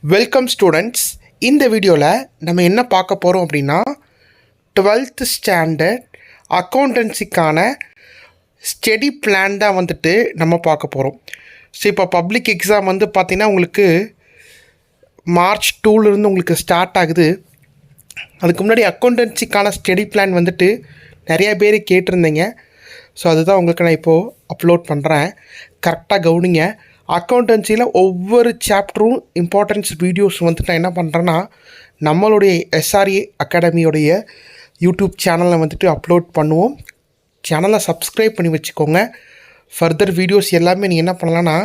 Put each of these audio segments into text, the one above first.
Welcome students. இந்த வீடியோவில் நம்ம என்ன பார்க்க போகிறோம் அப்படின்னா 12th ஸ்டாண்டர்ட் அக்கௌண்டன்சிக்கான ஸ்டடி பிளான் தான் வந்துட்டு நம்ம பார்க்க போகிறோம். ஸோ இப்போ பப்ளிக் எக்ஸாம் வந்து பார்த்திங்கன்னா உங்களுக்கு March 2லேருந்து உங்களுக்கு ஸ்டார்ட் ஆகுது. அதுக்கு முன்னாடி அக்கௌண்டன்சிக்கான ஸ்டடி பிளான் வந்துட்டு நிறைய பேர் கேட்டிருந்தீங்க. ஸோ அதுதான் உங்களுக்கு நான் இப்போது அப்லோட் பண்ணுறேன். கரெக்டாக கவனிங்க. அக்கௌண்டன்சியில் ஒவ்வொரு சாப்டரும் இம்பார்ட்டன்ஸ் வீடியோஸ் வந்துட்டு நான் என்ன பண்ணுறேன்னா நம்மளுடைய SRA அகாடமியோடைய யூடியூப் சேனலில் வந்துட்டு அப்லோட் பண்ணுவோம். சேனலை சப்ஸ்கிரைப் பண்ணி வச்சுக்கோங்க. ஃபர்தர் வீடியோஸ் எல்லாமே நீங்கள் என்ன பண்ணலான்னா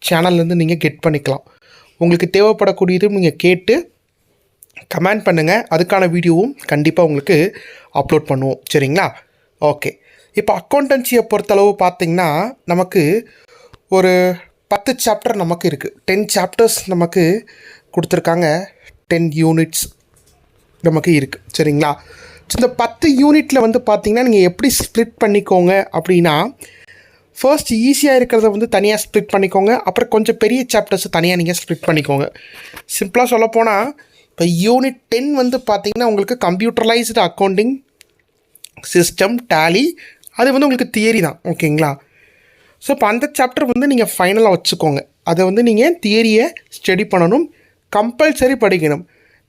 சேனல்லேருந்து நீங்கள் கெட் பண்ணிக்கலாம். உங்களுக்கு தேவைப்படக்கூடியது நீங்கள் கேட்டு கமெண்ட் பண்ணுங்கள். அதுக்கான வீடியோவும் கண்டிப்பாக உங்களுக்கு அப்லோட் பண்ணுவோம். சரிங்களா? ஓகே. இப்போ அக்கௌண்டன்சியை பொறுத்தளவு பார்த்திங்கன்னா நமக்கு ஒரு 10 சாப்டர் நமக்கு இருக்குது. 10 சாப்டர்ஸ் நமக்கு கொடுத்துருக்காங்க. 10 யூனிட்ஸ் நமக்கு இருக்குது. சரிங்களா? ஸோ இந்த 10 யூனிட்டில் வந்து பார்த்திங்கன்னா நீங்கள் எப்படி ஸ்ப்ளிட் பண்ணிக்கோங்க அப்படின்னா, ஃபர்ஸ்ட் ஈஸியாக இருக்கிறத வந்து தனியாக ஸ்ப்ளிட் பண்ணிக்கோங்க. அப்புறம் கொஞ்சம் பெரிய சாப்டர்ஸை தனியாக நீங்கள் ஸ்ப்ளிட் பண்ணிக்கோங்க. சிம்பிளாக சொல்லப்போனால் இப்போ யூனிட் 10 வந்து பார்த்திங்கன்னா உங்களுக்கு கம்ப்யூட்டரைஸ்டு அக்கௌண்டிங் சிஸ்டம் டேலி, அது வந்து உங்களுக்கு தியரி தான். ஓகேங்களா? ஸோ இப்போ அந்த சாப்டர் வந்து நீங்கள் ஃபைனலாக வச்சுக்கோங்க. அதை வந்து நீங்கள் தியரியை ஸ்டடி பண்ணணும், கம்பல்சரி படிக்கணும்.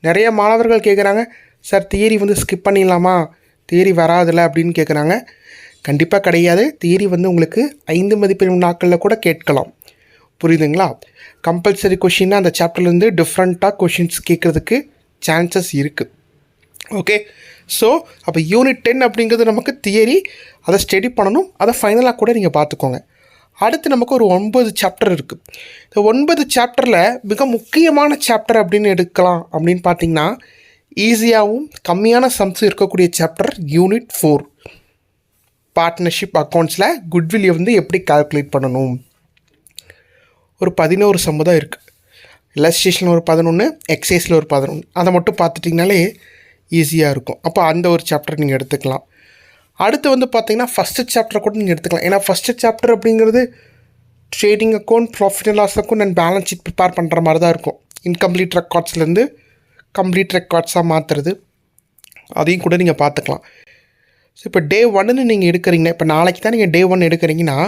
நிறைய மாணவர்கள் கேட்குறாங்க, சார் தியரி வந்து ஸ்கிப் பண்ணிடலாமா, தியரி வராதில்ல அப்படின்னு கேட்குறாங்க. கண்டிப்பாக கிடையாது. தியரி வந்து உங்களுக்கு 5 மதிப்பெண் நாட்களில் கூட கேட்கலாம். புரியுதுங்களா? கம்பல்சரி கொஷின்னா அந்த சாப்டர்லேருந்து டிஃப்ரெண்ட்டாக கொஷின்ஸ் கேட்குறதுக்கு சான்சஸ் இருக்குது. ஓகே. ஸோ அப்போ யூனிட் 10 அப்படிங்கிறது நமக்கு தியரி, அதை ஸ்டடி பண்ணணும். அதை ஃபைனலாக கூட நீங்கள் பார்த்துக்கோங்க. அடுத்து நமக்கு ஒரு 9 சாப்டர் இருக்குது. இந்த 9 சாப்டரில் மிக முக்கியமான சாப்டர் அப்படின்னு எடுக்கலாம் அப்படின்னு பார்த்தீங்கன்னா, ஈஸியாகவும் கம்மியான சம்ஸ் இருக்கக்கூடிய சாப்டர் யூனிட் 4 பார்ட்னர்ஷிப் அக்கௌண்ட்ஸில் குட்வில்லை வந்து எப்படி கால்குலேட் பண்ணணும். ஒரு 11 சம் தான் இருக்குது. இல்லஸ்ட்ரேஷனில் ஒரு 11, எக்ஸைஸில் ஒரு 11. அதை மட்டும் பார்த்துட்டிங்கனாலே ஈஸியாக இருக்கும். அப்போ அந்த ஒரு சாப்டர் நீங்கள் எடுத்துக்கலாம். அடுத்து வந்து பார்த்திங்கன்னா ஃபஸ்ட்டு சாப்டரை கூட நீங்கள் எடுத்துக்கலாம். ஏன்னா ஃபஸ்ட்டு சாப்டர் அப்படிங்கிறது trading account, profit and loss account and balance sheet prepare பண்ணுற மாதிரி தான் இருக்கும். இன்கம்ப்ளீட் ரெக்கார்ட்ஸ்லேருந்து கம்ப்ளீட் ரெக்கார்ட்ஸாக மாற்றுறது, அதையும் கூட நீங்கள் பார்த்துக்கலாம். ஸோ இப்போ டே 1ன்னு நீங்கள் எடுக்கிறீங்கன்னா, இப்போ நாளைக்கு தான் நீங்கள் டே 1 எடுக்கிறீங்கன்னா,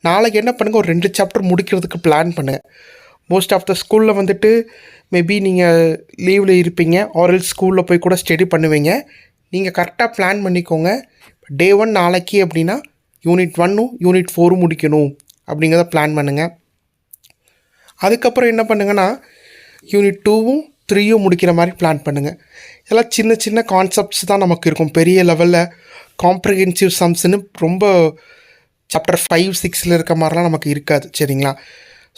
நாளைக்கு என்ன பண்ணுங்கள், ஒரு 2 சாப்டர் முடிக்கிறதுக்கு பிளான் பண்ணுங்கள். மோஸ்ட் ஆஃப் த ஸ்கூலில் வந்துட்டு மேபி நீங்கள் லீவில் இருப்பீங்க, ஆர்எல் ஸ்கூலில் போய் கூட ஸ்டடி பண்ணுவீங்க. நீங்கள் கரெக்டாக பிளான் பண்ணிக்கோங்க. டே 1 நாளைக்கு அப்படின்னா யூனிட் 1ம் யூனிட் 4ம் முடிக்கணும் அப்படிங்கிறத பிளான் பண்ணுங்கள். அதுக்கப்புறம் என்ன பண்ணுங்கன்னா யூனிட் 2ம் 3யும் முடிக்கிற மாதிரி பிளான் பண்ணுங்கள். இதெல்லாம் சின்ன சின்ன கான்செப்ட்ஸ் தான் நமக்கு இருக்கும். பெரிய லெவலில் காம்ப்ரிஹென்சிவ் சம்ஸ்ன்னு ரொம்ப சாப்டர் 5, 6ல் இருக்க மாதிரிலாம் நமக்கு இருக்காது. சரிங்களா?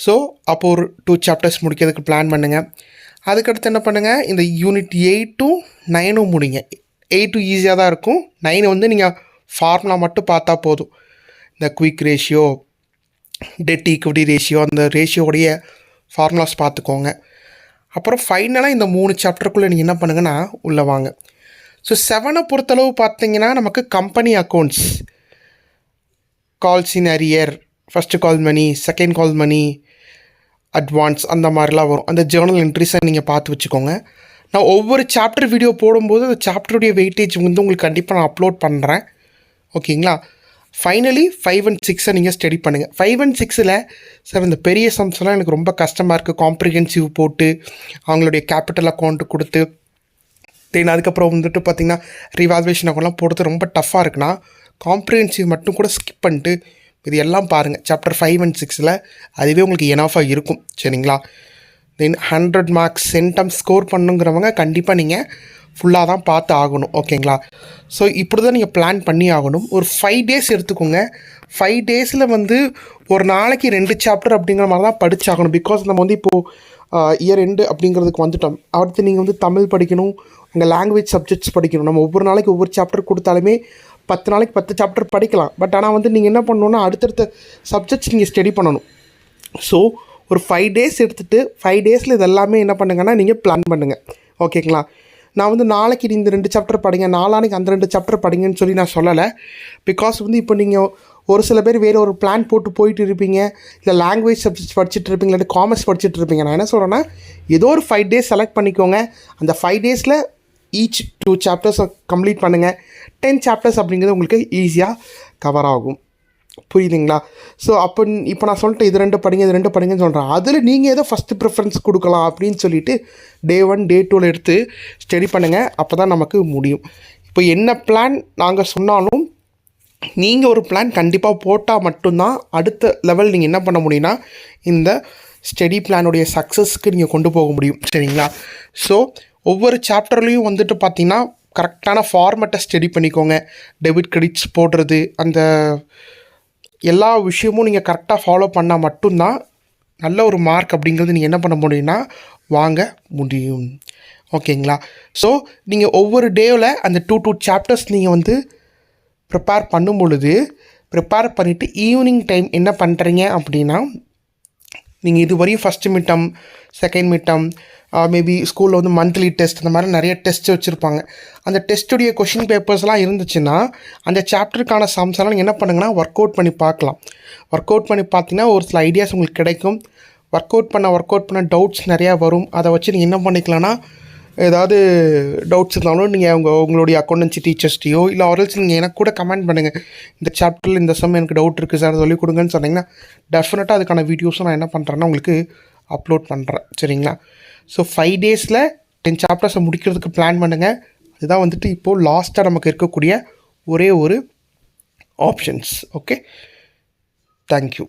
ஸோ அப்போது ஒரு 2 சாப்டர்ஸ் முடிக்கிறதுக்கு பிளான் பண்ணுங்கள். அதுக்கடுத்து என்ன பண்ணுங்கள், இந்த யூனிட் 8ம் 9ம் முடிங்க. 8 ஈஸியாக தான் இருக்கும். 9 வந்து நீங்கள் ஃபார்முலா மட்டும் பார்த்தா போதும். இந்த quick ratio, dead equity ratio, அந்த ரேஷியோடைய ஃபார்முலாஸ் பார்த்துக்கோங்க. அப்புறம் ஃபைனலாக இந்த 3 சாப்டருக்குள்ளே நீங்கள் என்ன பண்ணுங்கன்னா உள்ளே வாங்க. ஸோ 7 பொறுத்தளவு பார்த்தீங்கன்னா நமக்கு company accounts, calls in arrear, first call money, second call money, advance, அந்த மாதிரிலாம் வரும். அந்த ஜேர்னல் என்ட்ரிஸை நீங்கள் பார்த்து வச்சுக்கோங்க. நான் ஒவ்வொரு சாப்டர் வீடியோ போடும்போது அந்த சாப்டருடைய வெயிட்டேஜ் வந்து உங்களுக்கு கண்டிப்பாக நான் அப்லோட் பண்ணுறேன். ஓகேங்களா? ஃபைனலி 5 and 6 நீங்கள் ஸ்டடி பண்ணுங்கள். 5 and 6ல் சார் இந்த பெரிய சம்ஸ்லாம் எனக்கு ரொம்ப கஷ்டமாக இருக்குது, காம்ப்ரிஹென்சிவ் போட்டு அவங்களுடைய கேபிட்டல் அக்கௌண்ட்டு கொடுத்து தென் அதுக்கப்புறம் வந்துட்டு பார்த்திங்கன்னா ரிவால்வேஷன் அக்கௌண்ட்லாம் போடுறது ரொம்ப டஃப்பாக இருக்குன்னா, காம்ப்ரிஹென்சிவ் மட்டும் கூட ஸ்கிப் பண்ணிட்டு இது எல்லாம் பாருங்கள். சாப்டர் 5 and 6ல் அதுவே உங்களுக்கு எனாஃபாக இருக்கும். சரிங்களா? தென் 100 மார்க்ஸ் சென்டம் ஸ்கோர் பண்ணுங்கிறவங்க கண்டிப்பாக நீங்கள் ஃபுல்லாக தான் பார்த்து ஆகணும். ஓகேங்களா? ஸோ இப்படி தான் நீங்கள் பிளான் பண்ணி ஆகணும். ஒரு 5 days எடுத்துக்கோங்க. 5 daysல வந்து ஒரு நாளைக்கு 2 சாப்டர் அப்படிங்கிற மாதிரி தான் படித்தாகணும். பிகாஸ் நம்ம வந்து இப்போது இயர் எண்டு அப்படிங்கிறதுக்கு வந்துட்டோம். அடுத்து நீங்கள் வந்து தமிழ் படிக்கணும், உங்கள் லாங்குவேஜ் சப்ஜெக்ட்ஸ் படிக்கணும். நம்ம ஒவ்வொரு நாளைக்கு ஒவ்வொரு சாப்டர் கொடுத்தாலுமே 10 நாளைக்கு 10 சாப்டர் படிக்கலாம். பட் ஆனால் வந்து நீங்கள் என்ன பண்ணணுன்னா அடுத்தடுத்த சப்ஜெக்ட்ஸ் நீங்கள் ஸ்டடி பண்ணணும். ஸோ ஒரு 5 days எடுத்துகிட்டு 5 daysல இது எல்லாமே என்ன பண்ணுங்கன்னா நீங்கள் பிளான் பண்ணுங்கள். ஓகேங்களா? நான் வந்து நாளைக்கு இந்த 2 சாப்டர் படிங்க, நாளானைக்கு அந்த 2 சாப்டர் படிங்கன்னு சொல்லி நான் சொல்லலை. பிகாஸ் வந்து இப்போ நீங்கள் ஒரு சில பேர் வேறு ஒரு பிளான் போட்டு போயிட்டு இருப்பீங்க, இல்லை லாங்குவேஜ் சப்ஜெக்ட்ஸ் படிச்சுட்டு இருப்பீங்க, இல்லாட்டி காமர்ஸ் படிச்சுட்டு இருப்பீங்க. நான் என்ன சொல்கிறேன்னா, ஏதோ ஒரு 5 days செலக்ட் பண்ணிக்கோங்க. அந்த 5 daysல ஈச் 2 chapters கம்ப்ளீட் பண்ணுங்கள். 10 chapters அப்படிங்கிறது உங்களுக்கு ஈஸியாக கவர் ஆகும். புரியுதுங்களா? ஸோ இப்போ நான் சொல்லிட்டு இது 2 படிங்க, இது 2 படிங்கன்னு சொல்கிறேன். அதில் நீங்கள் ஏதோ ஃபஸ்ட்டு ப்ரிஃபரன்ஸ் கொடுக்கலாம் அப்படின்னு சொல்லிட்டு Day 1 Day 2 எடுத்து ஸ்டடி பண்ணுங்கள். அப்போ தான் நமக்கு முடியும். இப்போ என்ன பிளான் நாங்கள் சொன்னாலும் நீங்கள் ஒரு பிளான் கண்டிப்பாக போட்டால் மட்டும்தான் அடுத்த லெவல் நீங்கள் என்ன பண்ண முடியும்னா இந்த ஸ்டடி பிளானுடைய சக்ஸஸ்க்கு நீங்கள் கொண்டு போக முடியும். சரிங்களா? ஸோ ஒவ்வொரு சாப்டர்லேயும் வந்துட்டு பார்த்திங்கன்னா கரெக்டான ஃபார்மேட்டை ஸ்டடி பண்ணிக்கோங்க. டெபிட் கிரெடிட்ஸ் போடுறது, அந்த எல்லா விஷயமும் நீங்கள் கரெக்டாக ஃபாலோ பண்ணால் மட்டும்தான் நல்ல ஒரு மார்க் அப்படிங்கிறது நீங்கள் என்ன பண்ண முடியும்னா வாங்க முடியும். ஓகேங்களா? ஸோ நீங்கள் ஒவ்வொரு டேவில் அந்த 2 chapters நீங்கள் வந்து ப்ரிப்பேர் பண்ணும் பொழுது ப்ரிப்பேர் பண்ணிவிட்டு ஈவினிங் டைம் என்ன பண்ணுறீங்க அப்படின்னா, நீங்கள் இது வரையும் first midterm, second midterm, maybe ஸ்கூலில் வந்து மந்த்லி டெஸ்ட், இந்த மாதிரி நிறைய டெஸ்ட் வச்சுருப்பாங்க. அந்த டெஸ்ட்டுடைய கொஷின் பேப்பர்ஸ்லாம் இருந்துச்சுன்னா அந்த சாப்டருக்கான சம்ஸ்லாம் நீங்கள் என்ன பண்ணுங்கன்னா ஒர்க் அவுட் பண்ணி பார்க்கலாம். ஒர்க் அவுட் பண்ணி பார்த்தீங்கன்னா ஒரு சில ஐடியாஸ் உங்களுக்கு கிடைக்கும். ஒர்க் அவுட் பண்ண டவுட்ஸ் நிறையா வரும். அதை வச்சு நீங்கள் என்ன பண்ணிக்கலாம்னா, ஏதாவது டவுட்ஸ் இருந்தாலும் நீங்கள் உங்களுடைய அக்கௌண்டன்சி டீச்சர்ஸ்டையோ இல்லை ஆர்எல்ஸ் நீங்கள் எனக்கு கூட கமெண்ட் பண்ணுங்கள். இந்த சாப்டரில் இந்த சம் எனக்கு டவுட் இருக்குது சார், சொல்லிக் கொடுங்கன்னு சொன்னீங்கன்னா டெஃபினட்டாக அதுக்கான வீடியோஸும் நான் என்ன பண்ணுறேன்னா உங்களுக்கு அப்லோட் பண்ணுறேன். சரிங்களா? ஸோ 5 daysல 10 chapters முடிக்கிறதுக்கு பிளான் பண்ணுங்கள். இதுதான் வந்துட்டு இப்போது லாஸ்ட்டாக நமக்கு இருக்கக்கூடிய ஒரே ஒரு ஆப்ஷன்ஸ். Okay, thank you.